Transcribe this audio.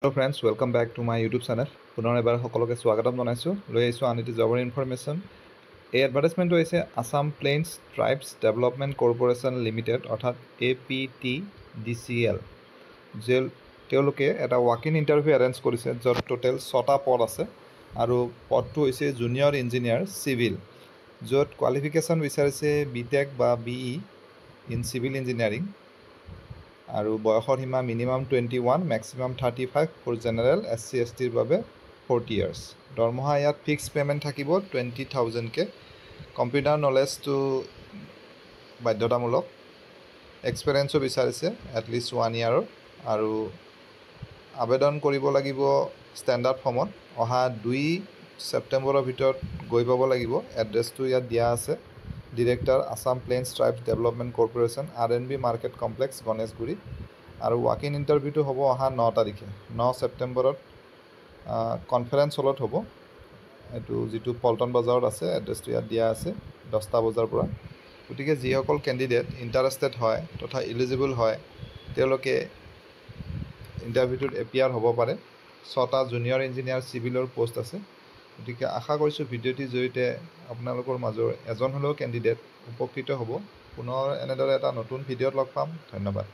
Hello friends, welcome back to my YouTube channel. পুনৰ এবাৰ সকলোকে স্বাগতম জনাইছোঁ। লৈ আহিছোঁ আন এটি জবৰ ইনফৰমেশ্যন। এই এডভাৰটাইজমেণ্টটো হৈছে Assam plains tribes development corporation limited অৰ্থাৎ APTDCL। তেওঁলোকে এটা ৱাক ইন ইণ্টাৰভিউ এৰেঞ্জ কৰিছে য'ত টোটেল 6টা পদ আছে আৰু পদটো হৈছে জুনিয়ৰ ইঞ্জিনিয়াৰ চিভিল, য'ত কোৱালিফিকেশ্যন বিচাৰিছে BTech বা BE ইন চিভিল ইঞ্জিনিয়াৰিং আৰু বয়সৰ সীমা minimum 21, maximum 35 for general SC STৰ বাবে 40 ইয়াৰ্ছ। দৰমহা ইয়াত ফিক্স পে'মেণ্ট থাকিব 20,000কে। কম্পিউটাৰ নলেজটো বাধ্যতামূলক। এক্সপেৰিয়েঞ্চো বিচাৰিছে এটলিষ্ট 1 ইয়াৰৰ আৰু আবেদন কৰিব লাগিব ষ্টেণ্ডাৰ্ড ফৰ্মত। অহা 2 ছেপ্টেম্বৰৰ ভিতৰত গৈ পাব লাগিব। এড্ৰেছটো ইয়াত দিয়া আছে। Director Assam plains tribes development corporation RNB market complex Ganeshguri. আৰু ৱাক ইন ইণ্টাৰভিউটো হ'ব অহা 9 তাৰিখে, 9 ছেপ্টেম্বৰত কনফাৰেঞ্চ হলত হ'ব। এইটো যিটো পল্টন বজাৰত আছে, এড্ৰেছটো ইয়াত দিয়া আছে 10টা বজাৰ পৰা। গতিকে যিসকল কেণ্ডিডেট ইণ্টাৰেষ্টেড হয় তথা ইলিজিবল হয় তেওঁলোকে ইণ্টাৰভিউটোত এপিয়াৰ হ'ব পাৰে। 6টা জুনিয়ৰ ইঞ্জিনিয়াৰ চিভিলৰ পষ্ট আছে। গতিকে আশা কৰিছোঁ ভিডিঅ'টিৰ জৰিয়তে আপোনালোকৰ মাজৰ এজন হ'লেও কেণ্ডিডেট উপকৃত হ'ব। পুনৰ এনেদৰে এটা নতুন ভিডিঅ'ত লগ পাম। ধন্যবাদ।